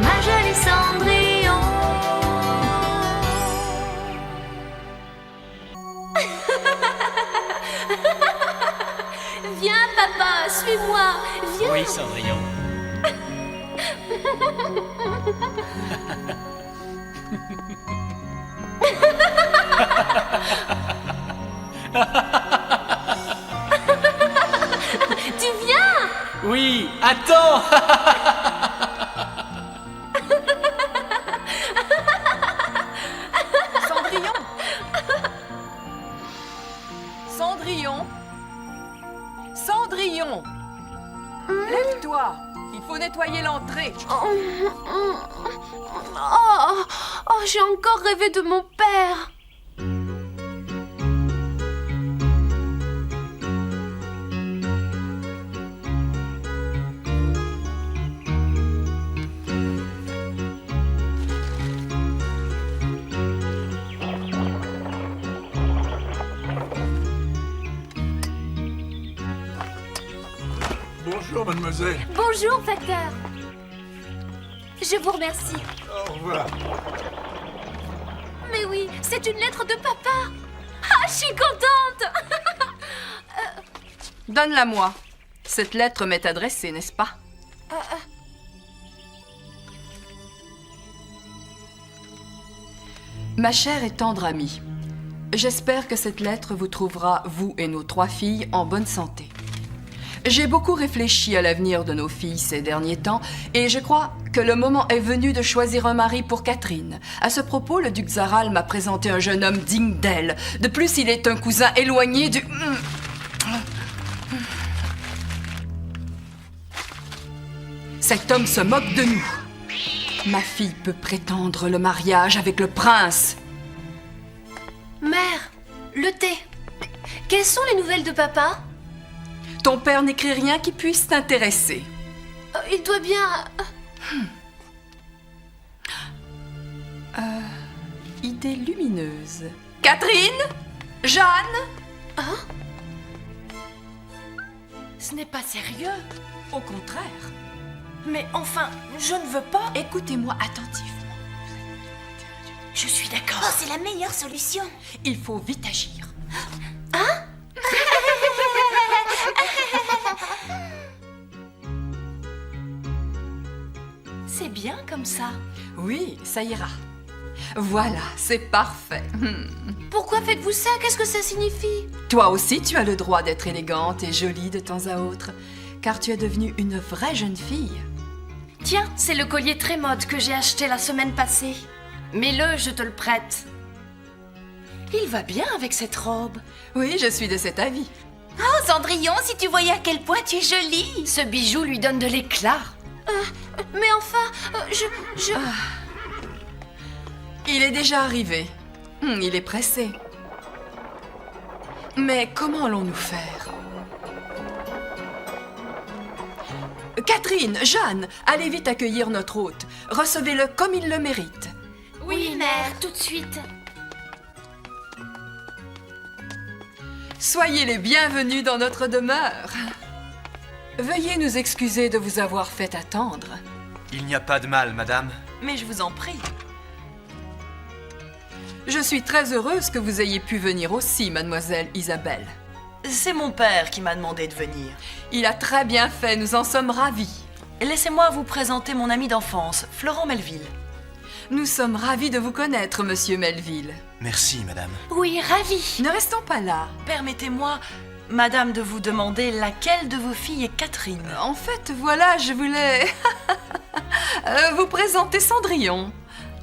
ma jolie Cendrillon. Viens, papa, suis-moi, viens. Oui, Cendrillon. Tu viens? Oui, attends. Cendrillon! Cendrillon! Cendrillon! Lève-toi! Il faut nettoyer l'entrée. J'ai encore rêvé de mon père. Bonjour, mademoiselle. Bonjour, facteur. Je vous remercie. Au revoir. Mais oui, c'est une lettre de papa. Ah, je suis contente. Donne-la-moi. Cette lettre m'est adressée, n'est-ce pas? Ma chère et tendre amie, j'espère que cette lettre vous trouvera, vous et nos 3 filles, en bonne santé. J'ai beaucoup réfléchi à l'avenir de nos filles ces derniers temps et je crois que le moment est venu de choisir un mari pour Catherine. À ce propos, le duc Zaral m'a présenté un jeune homme digne d'elle. De plus, il est un cousin éloigné du... Cet homme se moque de nous. Ma fille peut prétendre le mariage avec le prince. Mère, le thé. Quelles sont les nouvelles de papa? Ton père n'écrit rien qui puisse t'intéresser. Il doit bien... Idée lumineuse. Catherine? Jeanne? Ce n'est pas sérieux. Au contraire. Mais enfin, je ne veux pas. Écoutez-moi attentivement. Je suis d'accord. Oh, c'est la meilleure solution. Il faut vite agir. C'est bien comme ça. Oui, ça ira. Voilà, c'est parfait. Pourquoi faites-vous ça? Qu'est-ce que ça signifie? Toi aussi, tu as le droit d'être élégante et jolie de temps à autre, car tu es devenue une vraie jeune fille. Tiens, c'est le collier très mode que j'ai acheté la semaine passée. Mets-le, je te le prête. Il va bien avec cette robe. Oui, je suis de cet avis. Oh, Cendrillon, si tu voyais à quel point tu es jolie. Ce bijou lui donne de l'éclat. Mais enfin, je... Il est déjà arrivé. Il est pressé. Mais comment allons-nous faire? Catherine, Jeanne, allez vite accueillir notre hôte. Recevez-le comme il le mérite. Oui, mère, tout de suite. Soyez les bienvenus dans notre demeure. Veuillez nous excuser de vous avoir fait attendre. Il n'y a pas de mal, madame. Mais je vous en prie. Je suis très heureuse que vous ayez pu venir aussi, mademoiselle Isabelle. C'est mon père qui m'a demandé de venir. Il a très bien fait, nous en sommes ravis. Laissez-moi vous présenter mon ami d'enfance, Florent Melville. Nous sommes ravis de vous connaître, monsieur Melville. Merci, madame. Oui, ravie. Ne restons pas là. Permettez-moi, madame, de vous demander laquelle de vos filles est Catherine. En fait, voilà, je voulais vous présenter Cendrillon.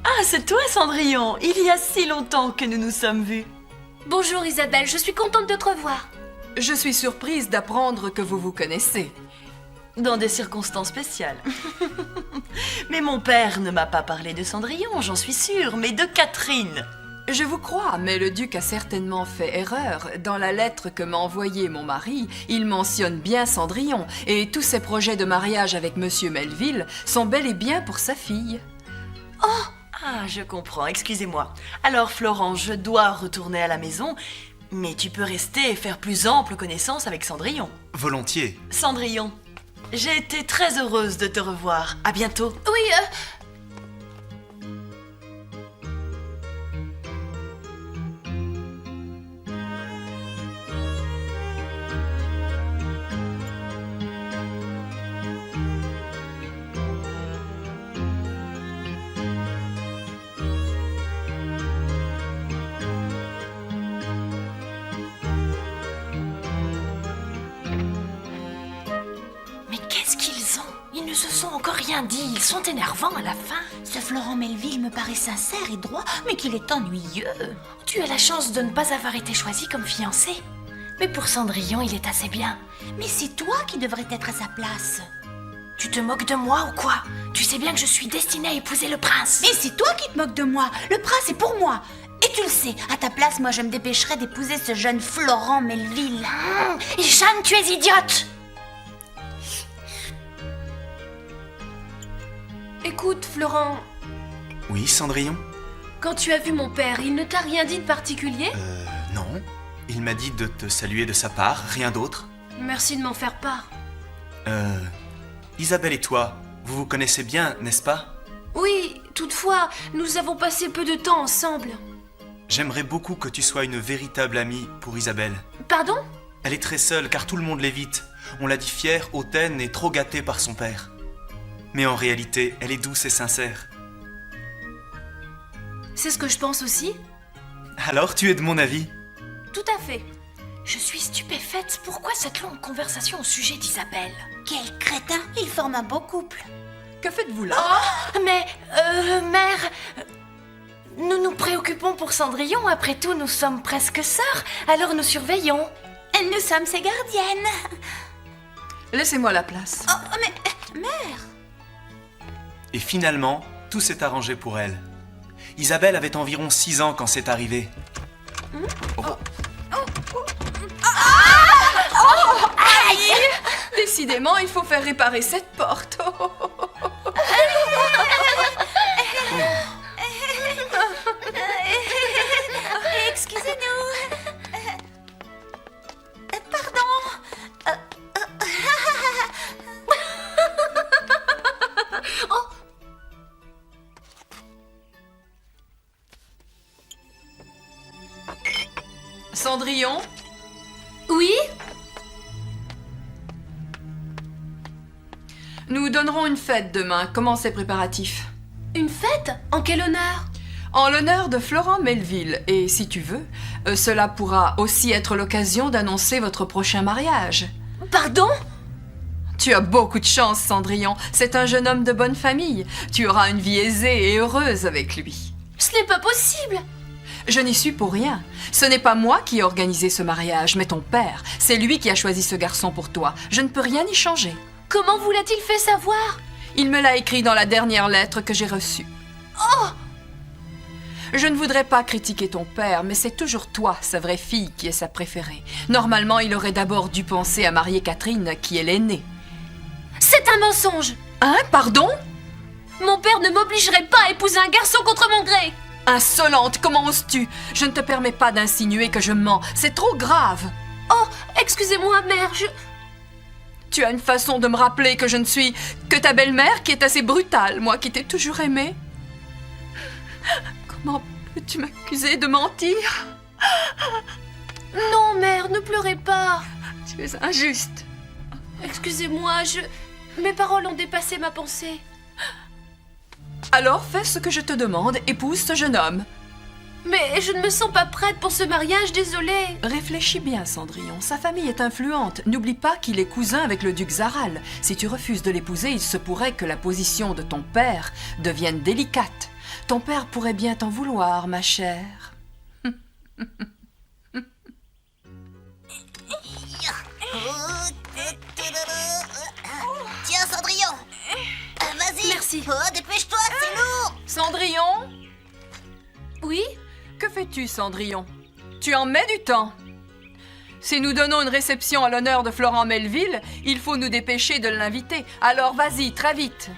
Ah, c'est toi, Cendrillon. Il y a si longtemps que nous nous sommes vus. Bonjour Isabelle, je suis contente de te revoir. Je suis surprise d'apprendre que vous vous connaissez. Dans des circonstances spéciales. Mais mon père ne m'a pas parlé de Cendrillon, j'en suis sûre, mais de Catherine. Je vous crois, mais le duc a certainement fait erreur. Dans la lettre que m'a envoyée mon mari, il mentionne bien Cendrillon, et tous ses projets de mariage avec monsieur Melville sont bel et bien pour sa fille. Ah, je comprends, excusez-moi. Alors, Florent, je dois retourner à la maison, mais tu peux rester et faire plus ample connaissance avec Cendrillon. Volontiers. Cendrillon, j'ai été très heureuse de te revoir. À bientôt. Oui, ils ne se sont encore rien dit, ils sont énervants à la fin. Ce Florent Melville me paraît sincère et droit, mais qu'il est ennuyeux. Tu as la chance de ne pas avoir été choisi comme fiancé. Mais pour Cendrillon, il est assez bien. Mais c'est toi qui devrais être à sa place. Tu te moques de moi ou quoi? Tu sais bien que je suis destinée à épouser le prince. Mais c'est toi qui te moques de moi. Le prince est pour moi. Et tu le sais, à ta place, moi je me dépêcherais d'épouser ce jeune Florent Melville. Jeanne, tu es idiote! Écoute, Florent, Oui, Cendrillon? quand tu as vu mon père, il ne t'a rien dit de particulier? Non. Il m'a dit de te saluer de sa part, rien d'autre. Merci de m'en faire part. Isabelle et toi, vous vous connaissez bien, n'est-ce pas? Oui, toutefois, nous avons passé peu de temps ensemble. J'aimerais beaucoup que tu sois une véritable amie pour Isabelle. Pardon? Elle est très seule car tout le monde l'évite. On l'a dit fière, hautaine et trop gâtée par son père. Mais en réalité, elle est douce et sincère. C'est ce que je pense aussi. Alors tu es de mon avis? Tout à fait. Je suis stupéfaite. Pourquoi cette longue conversation au sujet d'Isabelle? Quel crétin, il forme un beau couple. Que faites-vous là? Mais, mère, nous nous préoccupons pour Cendrillon. Après tout, nous sommes presque sœurs, alors nous surveillons. Nous sommes ses gardiennes. Laissez-moi la place. Oh, mais mère. Et finalement, tout s'est arrangé pour elle. Isabelle avait environ 6 ans quand c'est arrivé. Décidément, il faut faire réparer cette porte. Excusez-nous. Pardon. Cendrillon, Oui? nous donnerons une fête demain. Comment ces préparatifs? Une fête? En quel honneur? En l'honneur de Florent Melville. Et si tu veux, cela pourra aussi être l'occasion d'annoncer votre prochain mariage. Pardon? Tu as beaucoup de chance, Cendrillon. C'est un jeune homme de bonne famille. Tu auras une vie aisée et heureuse avec lui. Ce n'est pas possible! Je n'y suis pour rien. Ce n'est pas moi qui ai organisé ce mariage, mais ton père. C'est lui qui a choisi ce garçon pour toi. Je ne peux rien y changer. Comment vous l'a-t-il fait savoir? Il me l'a écrit dans la dernière lettre que j'ai reçue. Oh! Je ne voudrais pas critiquer ton père, mais c'est toujours toi, sa vraie fille, qui est sa préférée. Normalement, il aurait d'abord dû penser à marier Catherine, qui est l'aînée. C'est un mensonge! Hein? Pardon? Mon père ne m'obligerait pas à épouser un garçon contre mon gré! Insolente, comment oses-tu? Je ne te permets pas d'insinuer que je mens. C'est trop grave. Oh, excusez-moi, mère, Tu as une façon de me rappeler que je ne suis que ta belle-mère qui est assez brutale, moi qui t'ai toujours aimée. Comment peux-tu m'accuser de mentir? Non, mère, ne pleurez pas. Tu es injuste. Excusez-moi, mes paroles ont dépassé ma pensée. Alors fais ce que je te demande, épouse ce jeune homme. Mais je ne me sens pas prête pour ce mariage, désolée. Réfléchis bien, Cendrillon. Sa famille est influente. N'oublie pas qu'il est cousin avec le duc Zaral. Si tu refuses de l'épouser, il se pourrait que la position de ton père devienne délicate. Ton père pourrait bien t'en vouloir, ma chère. Tiens, Cendrillon. Vas-y. Merci. Oh, dépêche-toi, c'est lourd. Cendrillon? Oui? Que fais-tu, Cendrillon? Tu en mets du temps. Si nous donnons une réception à l'honneur de Florent Melville, il faut nous dépêcher de l'inviter. Alors vas-y, très vite.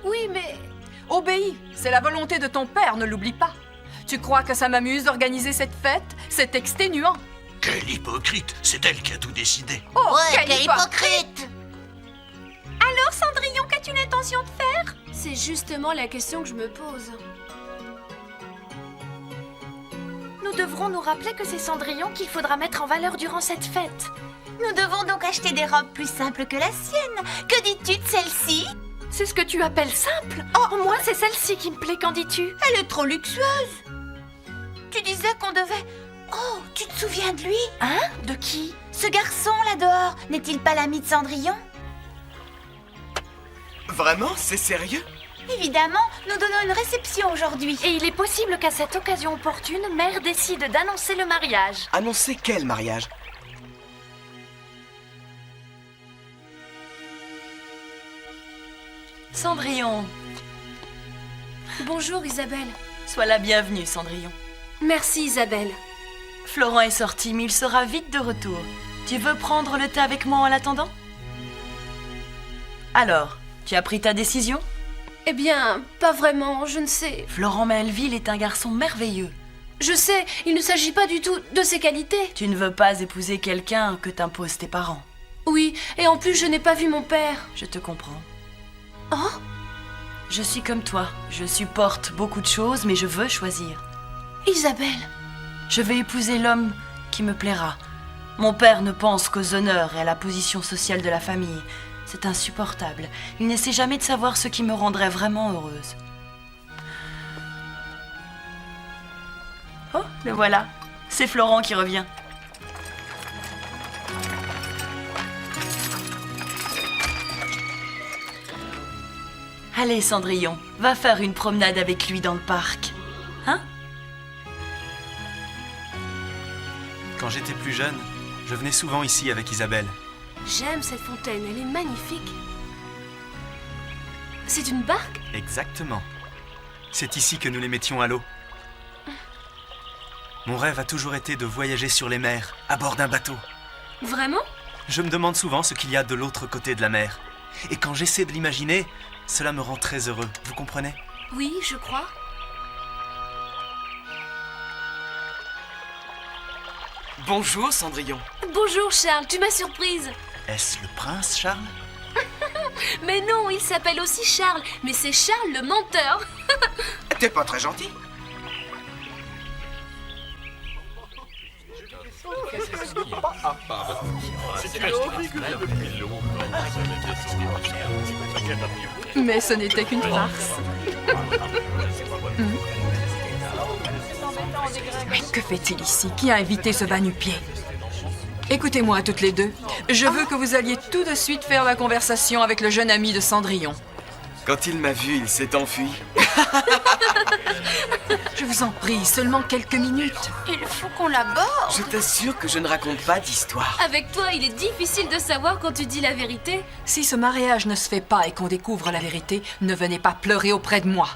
Oui, mais... Obéis, c'est la volonté de ton père, ne l'oublie pas. Tu crois que ça m'amuse d'organiser cette fête? C'est exténuant. Quelle hypocrite! C'est elle qui a tout décidé. Oh, Ouais, quel quel hypocrite. Alors, Cendrillon, qu'as-tu l'intention de faire? C'est justement la question que je me pose. Nous devrons nous rappeler que c'est Cendrillon qu'il faudra mettre en valeur durant cette fête. Nous devons donc acheter des robes plus simples que la sienne. Que dis-tu de celle-ci? C'est ce que tu appelles simple? Oh, moi, c'est celle-ci qui me plaît, qu'en dis-tu? Elle est trop luxueuse. Tu disais qu'on devait... Oh, tu te souviens de lui? Hein? De qui? Ce garçon là dehors, n'est-il pas l'ami de Cendrillon? Vraiment? C'est sérieux? Évidemment, nous donnons une réception aujourd'hui. Et il est possible qu'à cette occasion opportune, Mère décide d'annoncer le mariage. Annoncer quel mariage? Cendrillon, Bonjour Isabelle. sois la bienvenue, Cendrillon. Merci Isabelle. Florent est sorti, mais il sera vite de retour. Tu veux prendre le thé avec moi en l'attendant? Alors, tu as pris ta décision? Eh bien, pas vraiment, je ne sais. Florent Melville est un garçon merveilleux. Je sais, il ne s'agit pas du tout de ses qualités. Tu ne veux pas épouser quelqu'un que t'imposent tes parents. Oui, et en plus je n'ai pas vu mon père. Je te comprends. Oh? Je suis comme toi. Je supporte beaucoup de choses, mais je veux choisir. Isabelle. Je vais épouser l'homme qui me plaira. Mon père ne pense qu'aux honneurs et à la position sociale de la famille. C'est insupportable. Il n'essaie jamais de savoir ce qui me rendrait vraiment heureuse. Oh, le voilà. C'est Florent qui revient. Allez, Cendrillon, va faire une promenade avec lui dans le parc. Hein? Quand j'étais plus jeune, je venais souvent ici avec Isabelle. J'aime cette fontaine, elle est magnifique. C'est une barque? Exactement. C'est ici que nous les mettions à l'eau. Mon rêve a toujours été de voyager sur les mers, à bord d'un bateau. Vraiment? Je me demande souvent ce qu'il y a de l'autre côté de la mer. Et quand j'essaie de l'imaginer, cela me rend très heureux, vous comprenez? Oui, je crois. Bonjour, Cendrillon. Bonjour Charles, tu m'as surprise. Est-ce le prince, Charles? Mais non, il s'appelle aussi Charles, mais c'est Charles le menteur. T'es pas très gentil. Mais ce n'était qu'une farce. Mais que fait-il ici? Qui a invité ce va-nu-pied? Écoutez-moi toutes les deux. Je veux que vous alliez tout de suite faire la conversation avec le jeune ami de Cendrillon. Quand il m'a vu, il s'est enfui. Je vous en prie, seulement quelques minutes. Il faut qu'on l'aborde. Je t'assure que je ne raconte pas d'histoire. Avec toi, il est difficile de savoir quand tu dis la vérité. Si ce mariage ne se fait pas et qu'on découvre la vérité, ne venez pas pleurer auprès de moi.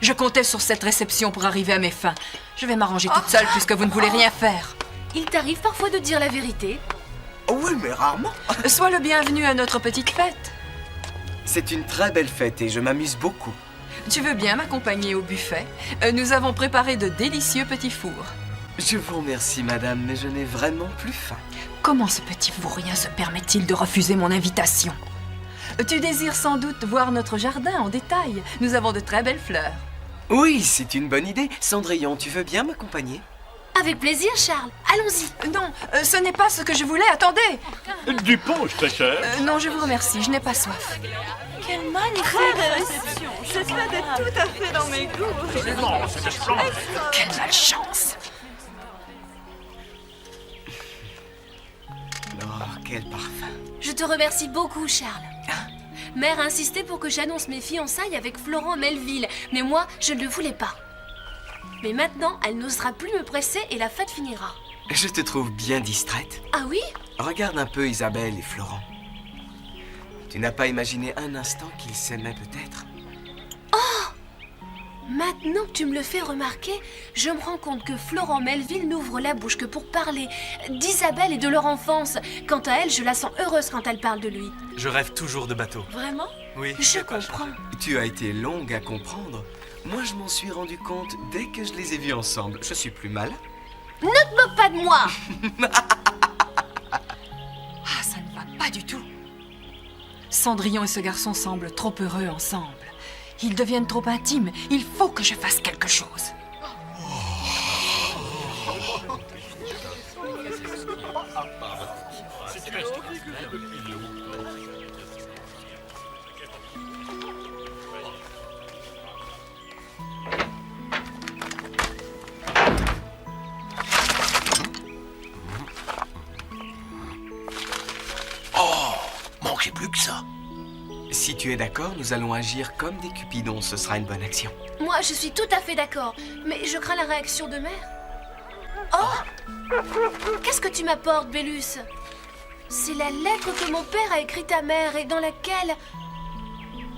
Je comptais sur cette réception pour arriver à mes fins. Je vais m'arranger toute seule puisque vous ne voulez rien faire. Il t'arrive parfois de dire la vérité. Oh oui, mais rarement. Sois le bienvenu à notre petite fête. C'est une très belle fête et je m'amuse beaucoup. Tu veux bien m'accompagner au buffet? Nous avons préparé de délicieux petits fours. Je vous remercie, madame, mais je n'ai vraiment plus faim. Comment ce petit vaurien se permet-il de refuser mon invitation? Tu désires sans doute voir notre jardin en détail. Nous avons de très belles fleurs. Oui, c'est une bonne idée. Cendrillon, tu veux bien m'accompagner? Avec plaisir, Charles. Allons-y. Non, ce n'est pas ce que je voulais. Attendez. Du punch, très cher. Non, je vous remercie. Je n'ai pas soif. Quelle magnifique réception. Absolument, c'était splendide. Quelle malchance. Oh, quel parfum. Je te remercie beaucoup, Charles. Mère a insisté pour que j'annonce mes fiançailles avec Florent Melville, mais moi, je ne le voulais pas. Mais maintenant, elle n'osera plus me presser et la fête finira. Je te trouve bien distraite. Ah oui? Regarde un peu Isabelle et Florent. Tu n'as pas imaginé un instant qu'ils s'aimaient peut-être? Maintenant que tu me le fais remarquer, je me rends compte que Florent Melville n'ouvre la bouche que pour parler d'Isabelle et de leur enfance. Quant à elle, je la sens heureuse quand elle parle de lui. Je rêve toujours de bateau. Vraiment? Oui. Je comprends. Tu as été longue à comprendre. Moi, je m'en suis rendu compte dès que je les ai vus ensemble. Je suis plus mal. Ne te moque pas de moi! Ah, ça ne va pas du tout. Cendrillon et ce garçon semblent trop heureux ensemble. Ils deviennent trop intimes. Il faut que je fasse quelque chose. Manquait plus que ça. Si tu es d'accord, nous allons agir comme des cupidons. Ce sera une bonne action. Moi, je suis tout à fait d'accord, mais je crains la réaction de Mère. Oh! Qu'est-ce que tu m'apportes, Bélus? C'est la lettre que mon père a écrite à Mère et dans laquelle...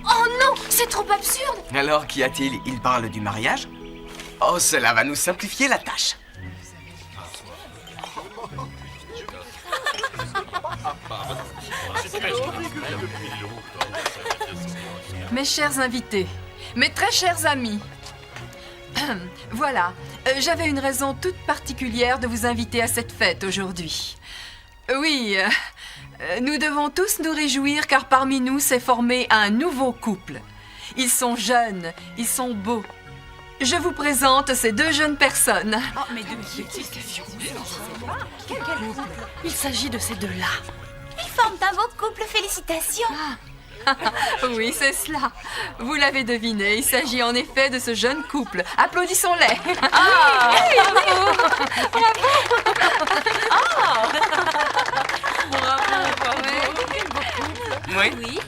Oh non! C'est trop absurde! Alors, qu'y a-t-il? Il parle du mariage? Oh, cela va nous simplifier la tâche. Mes chers invités, mes très chers amis, voilà, j'avais une raison toute particulière de vous inviter à cette fête aujourd'hui. Oui, nous devons tous nous réjouir car parmi nous s'est formé un nouveau couple. Ils sont jeunes, ils sont beaux. Je vous présente ces deux jeunes personnes. Oh, mais de qui? Il s'agit de ces deux-là. Ils forment un beau couple, félicitations. Oui, c'est cela. Vous l'avez deviné, il s'agit en effet de ce jeune couple. Applaudissons-les. Oui.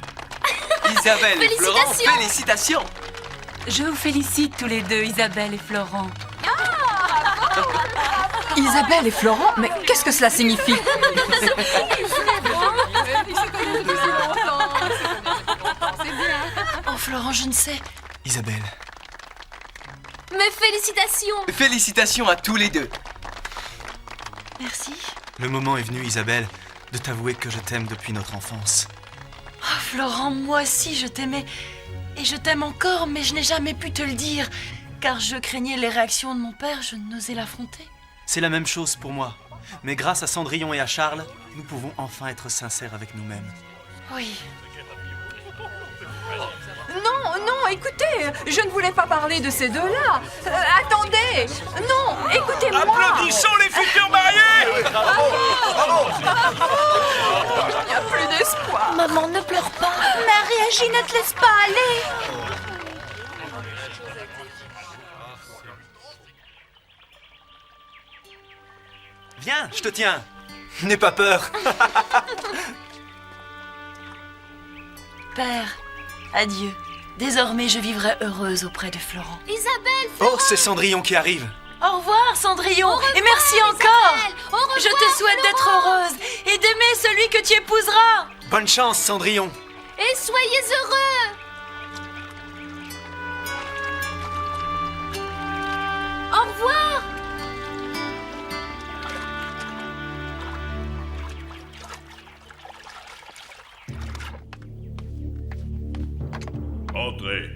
Isabelle et Florent, félicitations. Je vous félicite tous les deux, Isabelle et Florent. Isabelle et Florent, mais qu'est-ce que cela signifie? Oh, Florent, je ne sais. Isabelle, Mes félicitations! Félicitations à tous les deux. Merci. le moment est venu, Isabelle, de t'avouer que je t'aime depuis notre enfance. Oh, Florent, moi aussi je t'aimais. Et je t'aime encore, mais je n'ai jamais pu te le dire. Car je craignais les réactions de mon père, je n'osais l'affronter. C'est la même chose pour moi. Mais grâce à Cendrillon et à Charles, nous pouvons enfin être sincères avec nous-mêmes. Oui. Non, écoutez, je ne voulais pas parler de ces deux-là. Attendez, non, écoutez-moi. Applaudissons les futurs mariés! Il n'y a plus d'espoir. Maman, ne pleure pas. Mère, réagis, ne te laisse pas aller. Viens, je te tiens. N'aie pas peur. Père, adieu. Désormais, je vivrai heureuse auprès de Florent. Isabelle, Oh, c'est Cendrillon qui arrive. Au revoir, Cendrillon. Et merci encore. Au revoir, Je te souhaite d'être heureuse et d'aimer celui que tu épouseras. Bonne chance, Cendrillon. et soyez heureux! Au revoir! Entrez.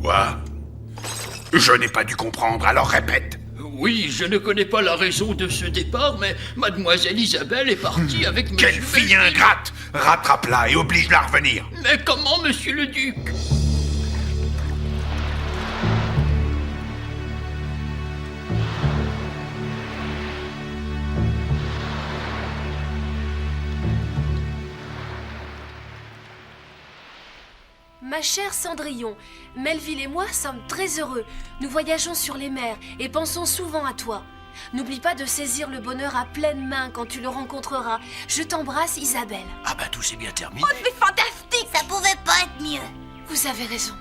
Quoi? Je n'ai pas dû comprendre, alors répète. Oui, je ne connais pas la raison de ce départ, mais mademoiselle Isabelle est partie avec monsieur... Quelle fille ingrate! Rattrape-la et oblige-la à revenir. Mais comment, monsieur le duc? Ma chère Cendrillon, Melville et moi sommes très heureux. Nous voyageons sur les mers et pensons souvent à toi. N'oublie pas de saisir le bonheur à pleines mains quand tu le rencontreras. Je t'embrasse, Isabelle. Ah bah tout s'est bien terminé. C'est fantastique! Ça pouvait pas être mieux. Vous avez raison.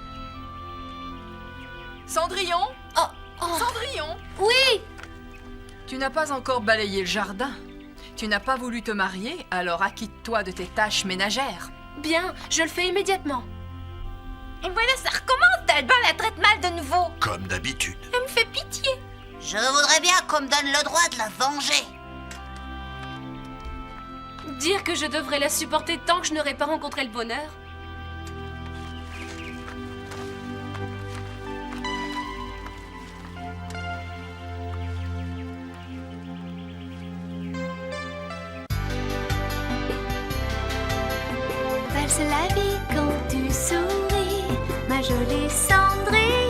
Cendrillon? Oh, Cendrillon? oui! Tu n'as pas encore balayé le jardin. Tu n'as pas voulu te marier, alors acquitte-toi de tes tâches ménagères. Bien, je le fais immédiatement. Et voilà, ça recommence. D'Alba la traite mal de nouveau. Comme d'habitude. Elle me fait pitié. Je voudrais bien qu'on me donne le droit de la venger. Dire que je devrais la supporter tant que je n'aurai pas rencontré le bonheur. Belle c'est la vie quand tu souris, ma jolie Cendrillon.